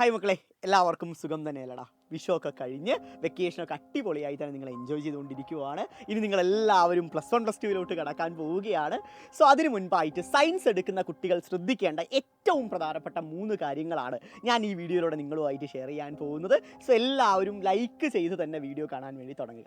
Hi മക്കളെ, എല്ലാവർക്കും സുഖം തന്നെയല്ലടാ. വിഷുവൊക്കെ കഴിഞ്ഞ് വെക്കേഷനൊക്കെ അടിപൊളിയായി തന്നെ നിങ്ങൾ എൻജോയ് ചെയ്തുകൊണ്ടിരിക്കുകയാണ്. ഇനി നിങ്ങളെല്ലാവരും +1 +2 കടക്കാൻ പോവുകയാണ്. സോ അതിന് മുൻപായിട്ട് സയൻസ് എടുക്കുന്ന കുട്ടികൾ ശ്രദ്ധിക്കേണ്ട ഏറ്റവും പ്രധാനപ്പെട്ട 3 കാര്യങ്ങളാണ് ഞാൻ ഈ വീഡിയോയിലൂടെ നിങ്ങളുമായിട്ട് ഷെയർ ചെയ്യാൻ പോകുന്നത്. സോ എല്ലാവരും ലൈക്ക് ചെയ്ത് തന്നെ വീഡിയോ കാണാൻ വേണ്ടി തുടങ്ങുക.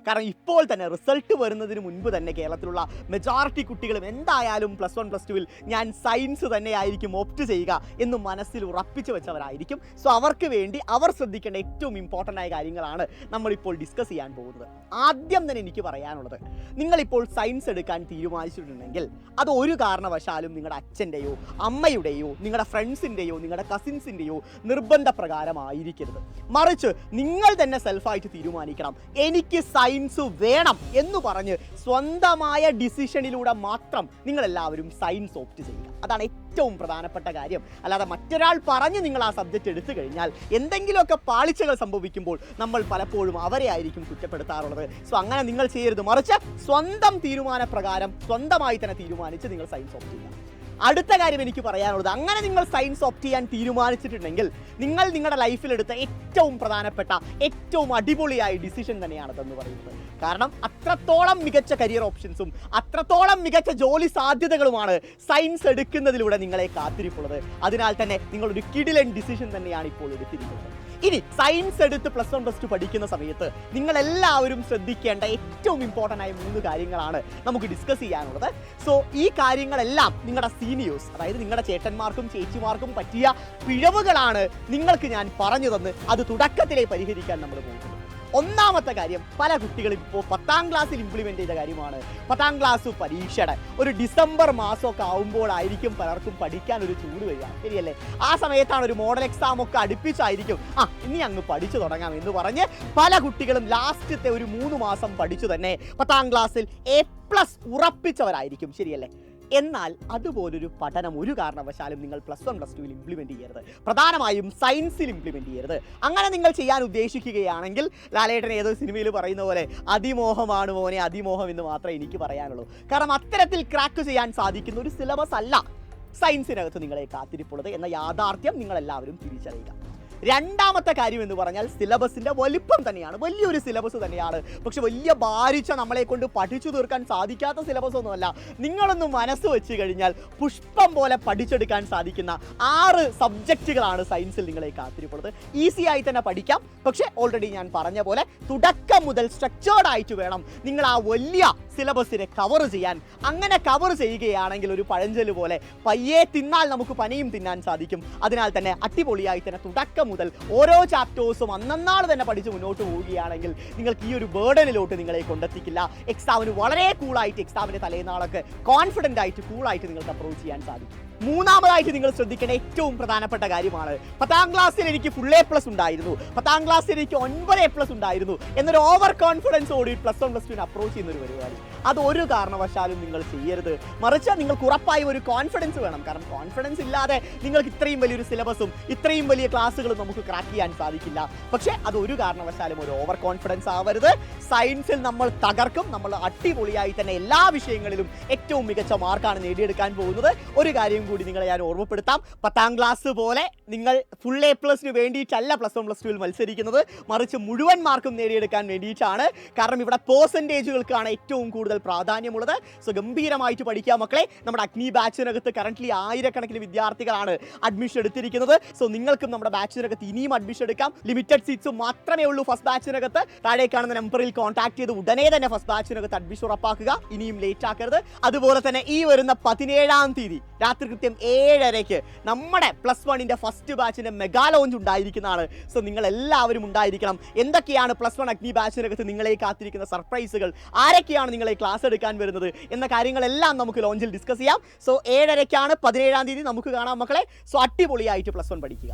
കാരണം ഇപ്പോൾ തന്നെ റിസൾട്ട് വരുന്നതിന് മുൻപ് തന്നെ കേരളത്തിലുള്ള മെജോറിറ്റി കുട്ടികളും എന്തായാലും +1 +2 ഞാൻ സയൻസ് തന്നെയായിരിക്കും ഓപ്റ്റ് ചെയ്യുക എന്ന് മനസ്സിൽ ഉറപ്പിച്ചു വെച്ചവരായിരിക്കും. സോ അവർക്ക് വേണ്ടി അവർ ശ്രദ്ധിക്കേണ്ട ഏറ്റവും ഇമ്പോർട്ടൻ്റ് ആയ കാര്യങ്ങളാണ് നമ്മളിപ്പോൾ ഡിസ്കസ് ചെയ്യാൻ പോകുന്നത്. ആദ്യം തന്നെ എനിക്ക് പറയാനുള്ളത്, നിങ്ങളിപ്പോൾ സയൻസ് എടുക്കാൻ തീരുമാനിച്ചിട്ടുണ്ടെങ്കിൽ അത് ഒരു കാരണവശാലും നിങ്ങളുടെ അച്ഛൻ്റെയോ അമ്മയുടെയോ നിങ്ങളുടെ ഫ്രണ്ട്സിൻ്റെയോ നിങ്ങളുടെ കസിൻസിൻ്റെയോ നിർബന്ധപ്രകാരമായിരിക്കരുത്. മറിച്ച് നിങ്ങൾ തന്നെ സെൽഫായിട്ട് തീരുമാനിക്കണം, എനിക്ക് സയൻസ് വേണം എന്ന് പറഞ്ഞ് സ്വന്തമായ ഡിസിഷനിലൂടെ മാത്രം നിങ്ങളെല്ലാവരും സയൻസ് ഓപ്റ്റ് ചെയ്യുക. അതാണ് ഏറ്റവും പ്രധാനപ്പെട്ട കാര്യം. അല്ലാതെ മറ്റൊരാൾ പറഞ്ഞ് നിങ്ങൾ ആ സബ്ജക്റ്റ് എടുത്തു കഴിഞ്ഞാൽ എന്തെങ്കിലുമൊക്കെ പാളിച്ചകൾ സംഭവിക്കുമ്പോൾ നമ്മൾ പലപ്പോഴും അവരെ ആയിരിക്കും കുറ്റപ്പെടുത്താറുള്ളത്. സോ അങ്ങനെ നിങ്ങൾ ചെയ്യരുത്. മറിച്ച് സ്വന്തം തീരുമാനപ്രകാരം സ്വന്തമായി തന്നെ തീരുമാനിച്ച് നിങ്ങൾ സയൻസ് ഓപ്റ്റ് ചെയ്യുക. അടുത്ത കാര്യം എനിക്ക് പറയാനുള്ളത്, അങ്ങനെ നിങ്ങൾ സയൻസ് ഓപ്റ്റ് ചെയ്യാൻ തീരുമാനിച്ചിട്ടുണ്ടെങ്കിൽ നിങ്ങൾ നിങ്ങളുടെ ലൈഫിലെടുത്ത ഏറ്റവും പ്രധാനപ്പെട്ട ഏറ്റവും അടിപൊളിയായ ഡിസിഷൻ തന്നെയാണതെന്ന് പറയുന്നത്. കാരണം അത്രത്തോളം മികച്ച കരിയർ ഓപ്ഷൻസും അത്രത്തോളം മികച്ച ജോലി സാധ്യതകളുമാണ് സയൻസ് എടുക്കുന്നതിലൂടെ നിങ്ങളെ കാത്തിരിപ്പുള്ളത്. അതിനാൽ തന്നെ നിങ്ങളൊരു കിടിലൻ ഡിസിഷൻ തന്നെയാണ് ഇപ്പോൾ എടുത്തിരിക്കുന്നത്. ഇനി സയൻസ് എടുത്ത് +1 +2 പഠിക്കുന്ന സമയത്ത് നിങ്ങളെല്ലാവരും ശ്രദ്ധിക്കേണ്ട ഏറ്റവും ഇമ്പോർട്ടൻ്റ് ആയ 3 കാര്യങ്ങളാണ് നമുക്ക് ഡിസ്കസ് ചെയ്യാനുള്ളത്. സോ ഈ കാര്യങ്ങളെല്ലാം നിങ്ങളുടെ സീനിയേഴ്സ്, അതായത് നിങ്ങളുടെ ചേട്ടന്മാർക്കും ചേച്ചിമാർക്കും പറ്റിയ പിഴവുകളാണ് നിങ്ങൾക്ക് ഞാൻ പറഞ്ഞു തന്ന് അത് തുടക്കത്തിലേ പരിഹരിക്കാൻ നമ്മൾ പോകുന്നത്. ഒന്നാമത്തെ കാര്യം, പല കുട്ടികളും ഇപ്പോൾ 10ാം ക്ലാസ്സിൽ ഇംപ്ലിമെൻ്റ് ചെയ്ത കാര്യമാണ്. 10ാം ക്ലാസ് പരീക്ഷയുടെ ഒരു ഡിസംബർ മാസമൊക്കെ ആവുമ്പോഴായിരിക്കും പലർക്കും പഠിക്കാൻ ഒരു ചൂട് വരിക, ശരിയല്ലേ? ആ സമയത്താണ് ഒരു മോഡൽ എക്സാം ഒക്കെ അടുപ്പിച്ചായിരിക്കും ഇനി അങ്ങ് പഠിച്ചു തുടങ്ങാം എന്ന് പറഞ്ഞ് പല കുട്ടികളും ലാസ്റ്റത്തെ ഒരു 3 മാസം പഠിച്ചു തന്നെ 10ാം ക്ലാസ്സിൽ A+ ഉറപ്പിച്ചവരായിരിക്കും, ശരിയല്ലേ? എന്നാൽ അതുപോലൊരു പഠനം ഒരു കാരണവശാലും നിങ്ങൾ +1 +2 ഇംപ്ലിമെൻറ്റ് ചെയ്യരുത്. പ്രധാനമായും സയൻസിൽ ഇംപ്ലിമെൻറ്റ് ചെയ്യരുത്. അങ്ങനെ നിങ്ങൾ ചെയ്യാൻ ഉദ്ദേശിക്കുകയാണെങ്കിൽ ലാലേട്ടൻ ഏതോ സിനിമയിൽ പറയുന്ന പോലെ അതിമോഹമാണ് മോനെ അതിമോഹം എന്ന് മാത്രമേ എനിക്ക് പറയാനുള്ളൂ. കാരണം അത്തരത്തിൽ ക്രാക്ക് ചെയ്യാൻ സാധിക്കുന്ന ഒരു സിലബസ് അല്ല സയൻസിനകത്ത് നിങ്ങളെ കാത്തിരിപ്പുള്ളത് എന്ന യാഥാർത്ഥ്യം നിങ്ങളെല്ലാവരും തിരിച്ചറിയുക. രണ്ടാമത്തെ കാര്യം എന്ന് പറഞ്ഞാൽ സിലബസിൻ്റെ വലിപ്പം തന്നെയാണ്. വലിയൊരു സിലബസ് തന്നെയാണ്. പക്ഷെ വലിയ ഭാരിച്ച നമ്മളെ കൊണ്ട് പഠിച്ചു തീർക്കാൻ സാധിക്കാത്ത സിലബസ് ഒന്നുമല്ല. നിങ്ങളൊന്ന് മനസ്സ് വെച്ച് കഴിഞ്ഞാൽ പുഷ്പം പോലെ പഠിച്ചെടുക്കാൻ സാധിക്കുന്ന 6 സബ്ജക്റ്റുകളാണ് സയൻസിൽ നിങ്ങളെ കാത്തിരിപ്പുള്ളത്. ഈസി ആയി തന്നെ പഠിക്കാം. പക്ഷേ ഓൾറെഡി ഞാൻ പറഞ്ഞ പോലെ തുടക്കം മുതൽ സ്ട്രക്ചേർഡ് ആയിട്ട് വേണം നിങ്ങൾ ആ വലിയ സിലബസിനെ കവർ ചെയ്യാൻ. അങ്ങനെ കവർ ചെയ്യുകയാണെങ്കിൽ ഒരു പഴഞ്ചൊല്ല് പോലെ പയ്യെ തിന്നാൽ നമുക്ക് പനിയും തിന്നാൻ സാധിക്കും. അതിനാൽ തന്നെ അടിപൊളിയായി തന്നെ തുടക്കം മുതൽ ഓരോ ചാപ്റ്റേഴ്സും അന്നന്നാൾ തന്നെ പഠിച്ച് മുന്നോട്ട് പോവുകയാണെങ്കിൽ നിങ്ങൾക്ക് ഈ ഒരു ബേർഡനിലോട്ട് നിങ്ങളെ കൊണ്ടെത്തിക്കില്ല. എക്സാമിന് വളരെ കൂളായിട്ട് എക്സാമിൻ്റെ തലേനാളൊക്കെ കോൺഫിഡൻ്റ് ആയിട്ട് കൂളായിട്ട് നിങ്ങൾക്ക് അപ്രോച്ച് ചെയ്യാൻ സാധിക്കും. മൂന്നാമതായിട്ട് നിങ്ങൾ ശ്രദ്ധിക്കേണ്ട ഏറ്റവും പ്രധാനപ്പെട്ട കാര്യമാണ്, 10ാം ക്ലാസ്സിൽ എനിക്ക് ഫുൾ A+ ഉണ്ടായിരുന്നു, 10ാം ക്ലാസ്സിൽ എനിക്ക് 9 A+ ഉണ്ടായിരുന്നു എന്നൊരു ഓവർ കോൺഫിഡൻസ് ഓടി +1 +2 അപ്രോച്ച് ചെയ്യുന്ന ഒരു പരിപാടി അത് ഒരു കാരണവശാലും നിങ്ങൾ ചെയ്യരുത്. മറിച്ച് നിങ്ങൾക്ക് ഉറപ്പായും ഒരു കോൺഫിഡൻസ് വേണം. കാരണം കോൺഫിഡൻസ് ഇല്ലാതെ നിങ്ങൾക്ക് ഇത്രയും വലിയൊരു സിലബസും ഇത്രയും വലിയ ക്ലാസ്സുകളും നമുക്ക് ക്രാക്ക് ചെയ്യാൻ സാധിക്കില്ല. പക്ഷേ അത് ഒരു കാരണവശാലും ഒരു ഓവർ കോൺഫിഡൻസ് ആവരുത്. സയൻസിൽ നമ്മൾ തകർക്കും. നമ്മൾ അടിപൊളിയായി തന്നെ എല്ലാ വിഷയങ്ങളിലും ഏറ്റവും മികച്ച മാർക്കാണ് നേടിയെടുക്കാൻ പോകുന്നത്. ഒരു കാര്യം കൂടി നിങ്ങളെ ഞാൻ ഓർമ്മപ്പെടുത്താം, 10ാം ക്ലാസ് പോലെ നിങ്ങൾ ഫുൾ A+ വേണ്ടിയിട്ടല്ല +1 +2 മത്സരിക്കുന്നത്, മറിച്ച് മുഴുവൻ മാർക്കും നേടിയെടുക്കാൻ വേണ്ടിയിട്ടാണ്. കാരണം ഇവിടെ പേഴ്സൻറ്റേജുകൾക്കാണ് ഏറ്റവും കൂടുതൽ പ്രാധാന്യമുള്ളത്. സോ ഗംഭീരമായിട്ട് പഠിക്കുക മക്കളെ. നമ്മുടെ അഗ്നി ബാച്ചിനകത്ത് കറൻ്റ്ലി 1000കണക്കിന് വിദ്യാർത്ഥികളാണ് അഡ്മിഷൻ എടുത്തിരിക്കുന്നത്. സോ നിങ്ങൾക്കും നമ്മുടെ ബാച്ചിനകത്ത് ഇനിയും അഡ്മിഷൻ എടുക്കാം. ലിമിറ്റഡ് സീറ്റ്സ് മാത്രമേ ഉള്ളൂ ഫസ്റ്റ് ബാച്ചിനകത്ത്. താഴെ കാണുന്ന നമ്പറിൽ കോൺടാക്ട് ചെയ്ത് ഉടനെ തന്നെ ഫസ്റ്റ് ബാച്ചിനകത്ത് അഡ്മിഷൻ ഉറപ്പാക്കുക. ഇനിയും ലേറ്റ് ആക്കരുത്. അതുപോലെ തന്നെ ഈ വരുന്ന 17ാം തീയതി രാത്രി കൃത്യം 7:30 നമ്മുടെ +1 ഫസ്റ്റ് ബാച്ചിന്റെ മെഗാ ലോഞ്ച് ഉണ്ടായിരിക്കുന്നതാണ്. സോ നിങ്ങൾ എല്ലാവരും ഉണ്ടായിരിക്കണം. എന്തൊക്കെയാണ് +1 അഗ്നി ബാച്ചിനകത്ത് നിങ്ങളെ കാത്തിരിക്കുന്ന സർപ്രൈസുകൾ, ആരൊക്കെയാണ് നിങ്ങളെ ക്ലാസ് എടുക്കാൻ വരുന്നത് എന്ന കാര്യങ്ങളെല്ലാം നമുക്ക് ലോഞ്ചിൽ ഡിസ്കസ് ചെയ്യാം. സോ 7:30 17ാം തീയതി നമുക്ക് കാണാം മക്കളെ. സോ അടിപൊളിയായിട്ട് +1 പഠിക്കുക.